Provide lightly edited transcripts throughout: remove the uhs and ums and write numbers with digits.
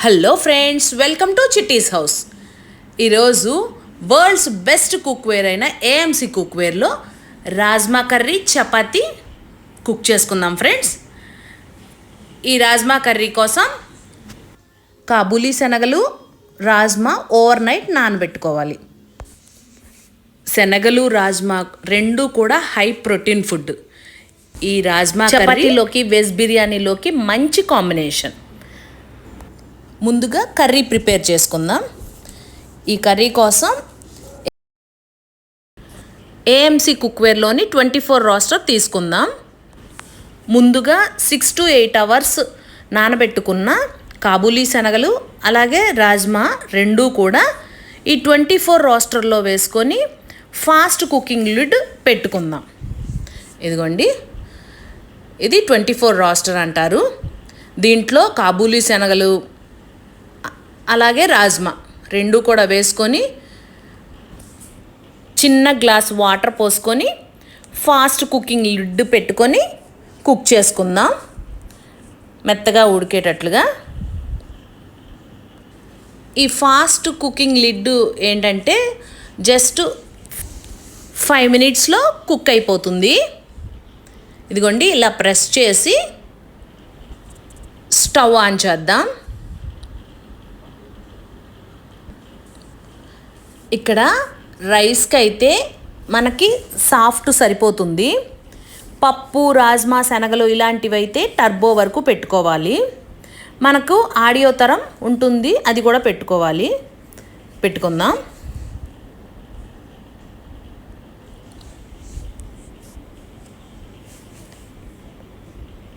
Hello friends, welcome to Chitti's house. ఈరోజు world's best cookware అయిన AMC కుక్వేర్లో రాజ్మా కర్రీ చపాతీ కుక్ చేసుకుందాం ఫ్రెండ్స్. ఈ రాజ్మా కర్రీ కోసం కాబూలీ శనగలు, రాజ్మా ఓవర్ నైట్ నానబెట్టుకోవాలి. శనగలు, రాజ్మా రెండు కూడా హై ప్రోటీన్ ఫుడ్. ఈ రాజ్మా చపాతీలోకి, వెజ్ బిర్యానీలోకి మంచి కాంబినేషన్. ముందుగా కర్రీ ప్రిపేర్ చేసుకుందాం. ఈ కర్రీ కోసం ఏఎంసీ కుక్వేర్లోని 24 రోస్టర్ తీసుకుందాం. ముందుగా 6 to 8 అవర్స్ నానబెట్టుకున్న కాబూలీ శనగలు అలాగే రాజ్మా రెండూ కూడా ఈ 24 రోస్టర్లో వేసుకొని ఫాస్ట్ కుకింగ్ లిడ్ పెట్టుకుందాం. ఇదిగోండి, ఇది 24 రోస్టర్ అంటారు. దీంట్లో కాబూలీ శనగలు అలాగే రాజ్మా రెండు కూడా వేసుకొని చిన్న గ్లాస్ వాటర్ పోసుకొని ఫాస్ట్ కుకింగ్ లిడ్ పెట్టుకొని కుక్ చేసుకుందాం మెత్తగా ఉడికేటట్లుగా. ఈ ఫాస్ట్ కుకింగ్ లిడ్ ఏంటంటే జస్ట్ 5 minutesలో కుక్ అయిపోతుంది. ఇదిగోండి, ఇలా ప్రెస్ చేసి స్టవ్ ఆన్ చేద్దాం. ఇక్కడ రైస్కి అయితే మనకి సాఫ్ట్ సరిపోతుంది. పప్పు, రాజ్మా, శనగలు ఇలాంటివి అయితే టర్బో వరకు పెట్టుకోవాలి. మనకు ఆడియో తరం ఉంటుంది, అది కూడా పెట్టుకుందాం.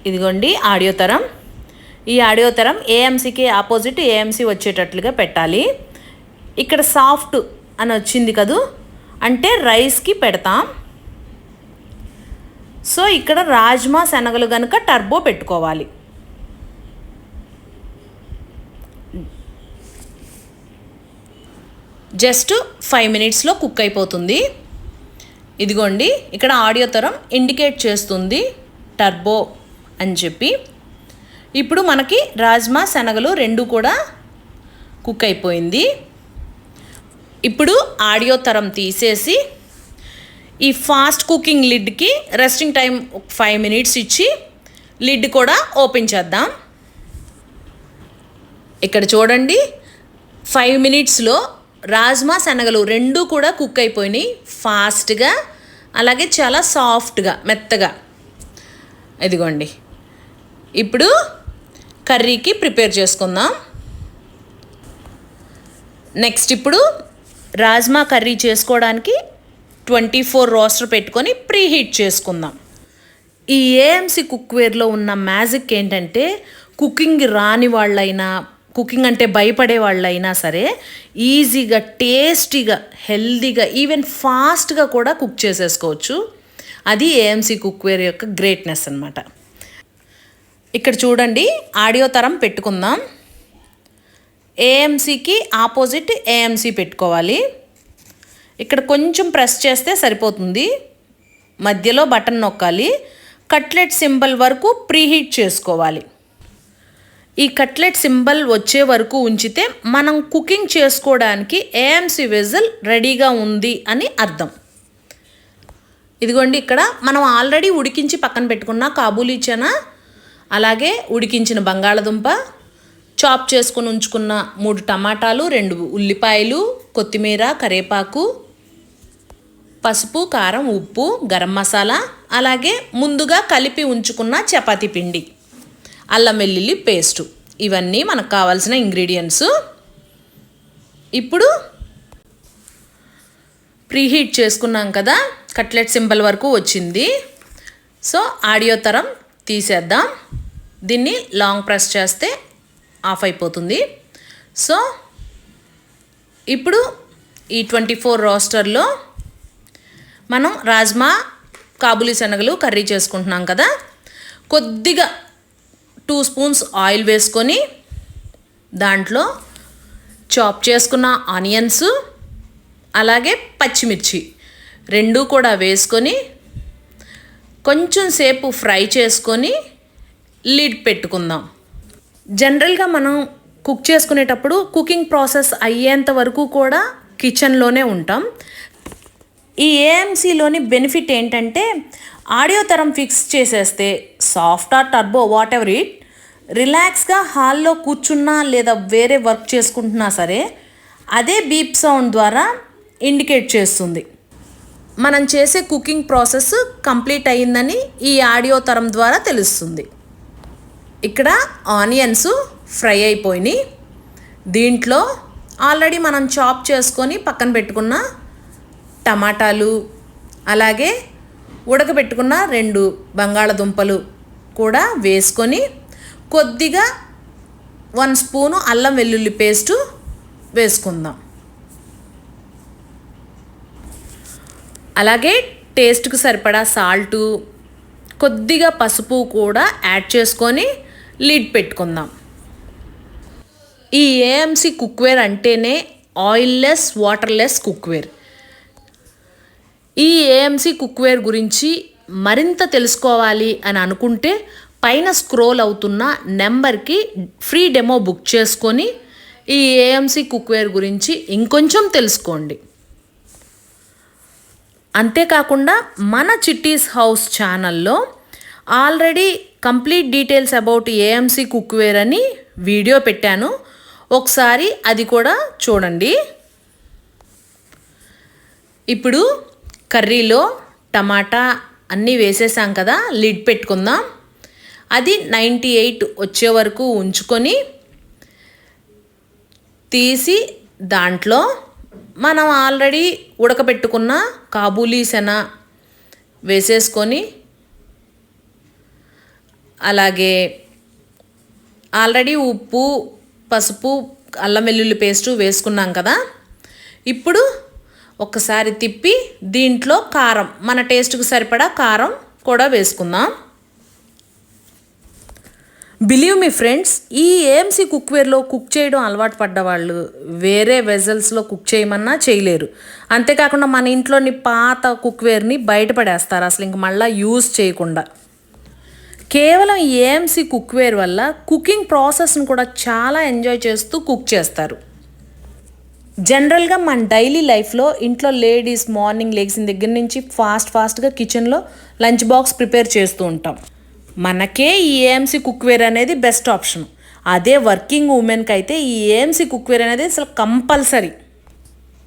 ఇదిగోండి ఆడియో తరం. ఈ ఆడియో తరం ఏఎంసీకి ఆపోజిట్ ఏఎంసీ వచ్చేటట్లుగా పెట్టాలి. ఇక్కడ సాఫ్ట్ అని వచ్చింది కదూ, అంటే రైస్కి పెడతాం. సో ఇక్కడ రాజ్మా, శనగలు కనుక టర్బో పెట్టుకోవాలి. జస్ట్ 5 minutesలో కుక్ అయిపోతుంది. ఇదిగోండి, ఇక్కడ ఆడియో తరం ఇండికేట్ చేస్తుంది టర్బో అని చెప్పి. ఇప్పుడు మనకి రాజ్మా, శనగలు రెండు కూడా కుక్ అయిపోయింది. ఇప్పుడు ఆడియో తరం తీసేసి ఈ ఫాస్ట్ కుకింగ్ లిడ్కి రెస్టింగ్ టైం 5 minutes ఇచ్చి లిడ్ కూడా ఓపెన్ చేద్దాం. ఇక్కడ చూడండి, 5 minutesలో రాజ్మా, శనగలు రెండు కూడా కుక్ అయిపోయినాయి ఫాస్ట్గా, అలాగే చాలా సాఫ్ట్గా మెత్తగా. ఇదిగోండి, ఇప్పుడు కర్రీకి ప్రిపేర్ చేసుకుందాం. నెక్స్ట్ ఇప్పుడు రాజ్మా కర్రీ చేసుకోవడానికి 24 రోస్టర్ పెట్టుకొని ప్రీ హీట్ చేసుకుందాం. ఈ ఏఎంసీ కుక్వేర్లో ఉన్న మ్యాజిక్ ఏంటంటే కుకింగ్ రాని వాళ్ళైనా, కుకింగ్ అంటే భయపడే వాళ్ళైనా సరే ఈజీగా, టేస్టీగా, హెల్దీగా, ఈవెన్ ఫాస్ట్గా కూడా కుక్ చేసేసుకోవచ్చు. అది ఏఎంసీ కుక్వేర్ యొక్క గ్రేట్నెస్ అన్నమాట. ఇక్కడ చూడండి, ఆడియో తరం పెట్టుకుందాం. ఏఎంసీకి ఆపోజిట్ ఏఎంసీ పెట్టుకోవాలి. ఇక్కడ కొంచెం ప్రెస్ చేస్తే సరిపోతుంది. మధ్యలో బటన్ నొక్కాలి. కట్లెట్ సింబల్ వరకు ప్రీహీట్ చేసుకోవాలి. ఈ కట్లెట్ సింబల్ వచ్చే వరకు ఉంచితే మనం కుకింగ్ చేసుకోవడానికి ఏఎంసీ వెజల్ రెడీగా ఉంది అని అర్థం. ఇదిగోండి, ఇక్కడ మనం ఆల్రెడీ ఉడికించి పక్కన పెట్టుకున్న కాబూలీ చనా, అలాగే ఉడికించిన బంగాళదుంప, చాప్ చేసుకుని ఉంచుకున్న 3 టమాటాలు, 2 ఉల్లిపాయలు, కొత్తిమీర, కరివేపాకు, పసుపు, కారం, ఉప్పు, గరం మసాలా, అలాగే ముందుగా కలిపి ఉంచుకున్న చపాతీ పిండి, అల్లం వెల్లుల్లి పేస్టు, ఇవన్నీ మనకు కావాల్సిన ఇంగ్రీడియంట్స్. ఇప్పుడు ప్రీహీట్ చేసుకున్నాం కదా, కట్లెట్ సింబల్ వరకు వచ్చింది. సో ఆడియో తరం తీసేద్దాం. దీన్ని లాంగ్ ప్రెస్ చేస్తే ఆఫ్ అయిపోతుంది. సో ఇప్పుడు ఈ 24 రోస్టర్లో మనం రాజ్మా, కాబూలీ శనగలు కర్రీ చేసుకుంటున్నాం కదా, కొద్దిగా 2 spoons ఆయిల్ వేసుకొని దాంట్లో చాప్ చేసుకున్న ఆనియన్స్ అలాగే పచ్చిమిర్చి రెండు కూడా వేసుకొని కొంచెం సేపు ఫ్రై చేసుకొని లిడ్ పెట్టుకుందాం. జనరల్గా మనం కుక్ చేసుకునేటప్పుడు కుకింగ్ ప్రాసెస్ అయ్యేంత వరకు కూడా కిచెన్లోనే ఉంటాం. ఈ ఏఎంసీలోని బెనిఫిట్ ఏంటంటే ఆడియో తరం ఫిక్స్ చేసేస్తే software turbo what ever it రిలాక్స్గా హాల్లో కూర్చున్నా లేదా వేరే వర్క్ చేసుకుంటున్నా సరే అదే బీప్ సౌండ్ ద్వారా ఇండికేట్ చేస్తుంది మనం చేసే కుకింగ్ ప్రాసెస్ కంప్లీట్ అయ్యిందని ఈ ఆడియో తరం ద్వారా తెలుస్తుంది. ఇక్కడ ఆనియన్స్ ఫ్రై అయిపోయినాయి. దీంట్లో ఆల్రెడీ మనం చాప్ చేసుకొని పక్కన పెట్టుకున్న టమాటాలు అలాగే ఉడకబెట్టుకున్న 2 బంగాళదుంపలు కూడా వేసుకొని కొద్దిగా 1 స్పూను అల్లం వెల్లుల్లి పేస్టు వేసుకుందాం. అలాగే టేస్ట్కి సరిపడా సాల్టు కొద్దిగా పసుపు కూడా యాడ్ చేసుకొని లిడ్ పెట్టుకుందాం. ఈ ఏఎంసీ కుక్వేర్ అంటేనే ఆయిల్లెస్ వాటర్లెస్ కుక్వేర్. ఈ ఏఎంసీ కుక్వేర్ గురించి మరింత తెలుసుకోవాలి అని అనుకుంటే పైన స్క్రోల్ అవుతున్న నెంబర్కి ఫ్రీ డెమో బుక్ చేసుకొని ఈ ఏఎంసీ కుక్వేర్ గురించి ఇంకొంచెం తెలుసుకోండి. అంతేకాకుండా మన చిట్టీస్ హౌస్ ఛానల్లో already complete details about AMC cookware అని వీడియో పెట్టాను, ఒకసారి అది కూడా చూడండి. ఇప్పుడు కర్రీలో టమాటా అన్నీ వేసేసాం కదా, లిడ్ పెట్టుకుందాం. అది 98 వచ్చే వరకు ఉంచుకొని తీసి దాంట్లో మనం ఆల్రెడీ ఉడకబెట్టుకున్న కాబూలీ శన వేసేసుకొని అలాగే ఆల్రెడీ ఉప్పు పసుపు అల్లం వెల్లుల్లి పేస్టు వేసుకున్నాం కదా. ఇప్పుడు ఒకసారి తిప్పి దీంట్లో కారం మన టేస్ట్కి సరిపడా కారం కూడా వేసుకుందాం. బిలీవ్ మీ ఫ్రెండ్స్, ఈ ఏఎంసీ కుక్వేర్లో కుక్ చేయడం అలవాటు పడ్డవాళ్ళు వేరే వెజల్స్లో కుక్ చేయమన్నా చేయలేరు. అంతేకాకుండా మన ఇంట్లోని పాత కుక్వేర్ని బయటపడేస్తారు అసలు ఇంక మళ్ళీ యూజ్ చేయకుండా. కేవలం ఏఎంసీ కుక్వేర్ వల్ల కుకింగ్ ప్రాసెస్ని కూడా చాలా ఎంజాయ్ చేస్తూ కుక్ చేస్తారు. జనరల్గా మన డైలీ లైఫ్లో ఇంట్లో లేడీస్ మార్నింగ్ లెగ్సిన దగ్గర నుంచి ఫాస్ట్గా కిచెన్లో లంచ్ బాక్స్ ప్రిపేర్ చేస్తూ ఉంటాం. మనకే ఈ ఏఎంసీ కుక్వేర్ అనేది బెస్ట్ ఆప్షన్. అదే వర్కింగ్ ఉమెన్కి అయితే ఈ ఏఎంసీ కుక్వేర్ అనేది అసలు కంపల్సరీ.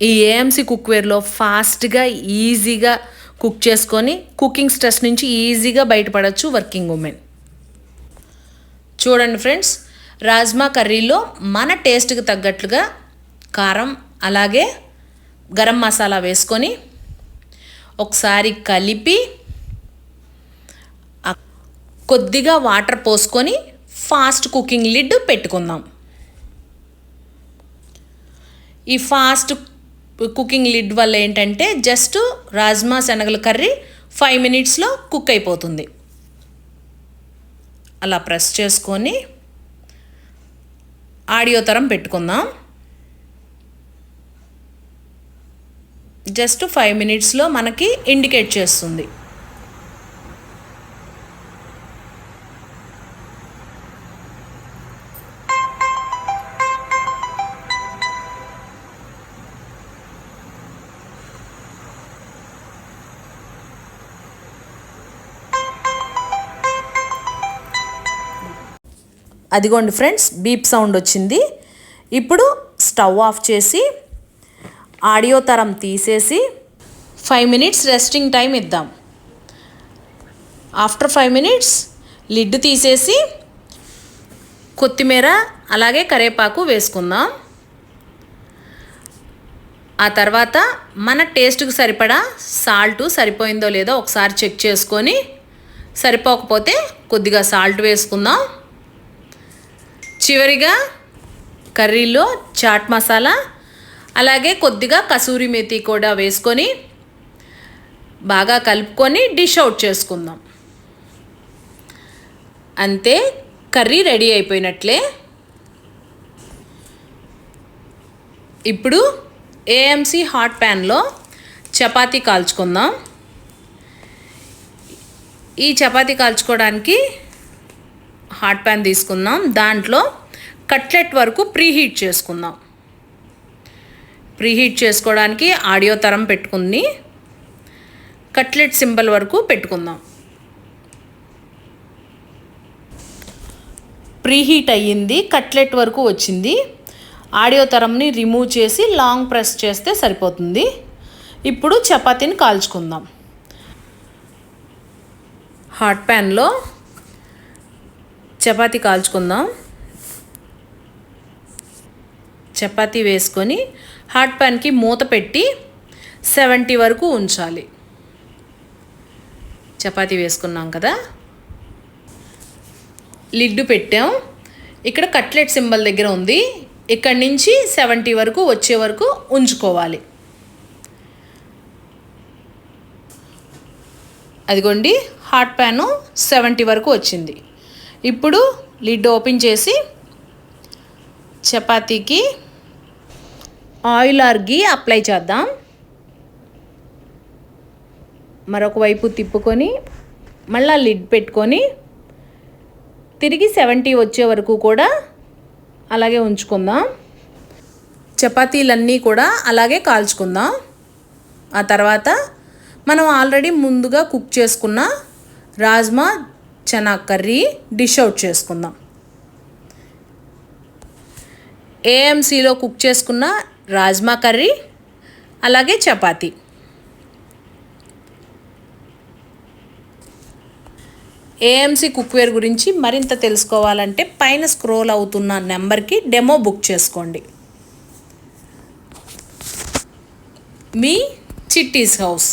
ఈ ఏఎంసీ కుక్వేర్లో ఫాస్ట్గా ఈజీగా కుక్ చేసుకొని కుకింగ్ స్ట్రెస్ నుంచి ఈజీగా బయటపడవచ్చు వర్కింగ్ ఉమెన్. చూడండి ఫ్రెండ్స్, రాజ్మా కర్రీలో మన టేస్ట్కి తగ్గట్లుగా కారం అలాగే గరం మసాలా వేసుకొని ఒకసారి కలిపి కొద్దిగా వాటర్ పోసుకొని ఫాస్ట్ కుకింగ్ లిడ్ పెట్టుకుందాం. ఈ ఫాస్ట్ కుకింగ్ లిడ్ వల్ల ఏంటంటే జస్ట్ రాజ్మా శనగల కర్రీ 5 మినిట్స్లో కుక్ అయిపోతుంది. అలా ప్రెస్ చేసుకొని ఆడియో తరం పెట్టుకుందాం. జస్ట్ 5 మినిట్స్లో మనకి ఇండికేట్ చేస్తుంది. అదిగోండి ఫ్రెండ్స్, బీప్ సౌండ్ వచ్చింది. ఇప్పుడు స్టవ్ ఆఫ్ చేసి ఆడియో తరం తీసేసి 5 మినిట్స్ రెస్టింగ్ టైం ఇద్దాం. ఆఫ్టర్ 5 మినిట్స్ లిడ్ తీసేసి కొత్తిమీర అలాగే కరివేపాకు వేసుకుందాం. ఆ తర్వాత మన టేస్ట్కి సరిపడా సాల్ట్ సరిపోయిందో లేదో ఒకసారి చెక్ చేసుకొని సరిపోకపోతే కొద్దిగా సాల్ట్ వేసుకుందాం. చివరిగా కర్రీలో చాట్ మసాలా అలాగే కొద్దిగా కసూరి మేతి కూడా వేసుకొని బాగా కలుపుకొని డిష్ అవుట్ చేసుకుందాం. అంతే, కర్రీ రెడీ అయిపోయినట్లే. ఇప్పుడు ఏఎంసీ హాట్ ప్యాన్లో చపాతీ కాల్చుకుందాం. ఈ చపాతీ కాల్చుకోవడానికి హాట్ ప్యాన్ తీసుకుందాం. దాంట్లో కట్లెట్ వరకు ప్రీహీట్ చేసుకుందాం. ప్రీహీట్ చేసుకోవడానికి ఆడియో తరం పెట్టుకుని కట్లెట్ సింబల్ వరకు పెట్టుకుందాం. ప్రీహీట్ అయ్యింది, కట్లెట్ వరకు వచ్చింది. ఆడియో తరంని రిమూవ్ చేసి లాంగ్ ప్రెస్ చేస్తే సరిపోతుంది. ఇప్పుడు చపాతీని కాల్చుకుందాం. హాట్ ప్యాన్లో చపాతీ కాల్చుకుందాం. చపాతీ వేసుకొని హాట్ ప్యాన్కి మూత పెట్టి 70 వరకు ఉంచాలి. చపాతీ వేసుకున్నాం కదా, లిడ్ పెట్టాం. ఇక్కడ కట్లెట్ సింబల్ దగ్గర ఉంది, ఇక్కడి నుంచి 70 వరకు వచ్చే వరకు ఉంచుకోవాలి. అదిగోండి, హాట్ ప్యాను 70 వరకు వచ్చింది. ఇప్పుడు లిడ్ ఓపెన్ చేసి చపాతీకి ఆయిల్ ఆర్ గీ అప్లై చేద్దాం. మరొక వైపు తిప్పుకొని మళ్ళీ లిడ్ పెట్టుకొని తిరిగి 70 వచ్చే వరకు కూడా అలాగే ఉంచుకుందాం. చపాతీలన్నీ కూడా అలాగే కాల్చుకుందాం. ఆ తర్వాత మనం ఆల్రెడీ ముందుగా కుక్ చేసుకున్న rajma chana curry dish out చేసుకుందాం. ఏఎంసీలో కుక్ చేసుకున్న రాజ్మా కర్రీ అలాగే చపాతీ. ఏఎంసీ కుక్వేర్ గురించి మరింత తెలుసుకోవాలంటే పైన స్క్రోల్ అవుతున్న నెంబర్కి డెమో బుక్ చేసుకోండి. మీ చిట్టీస్ హౌస్.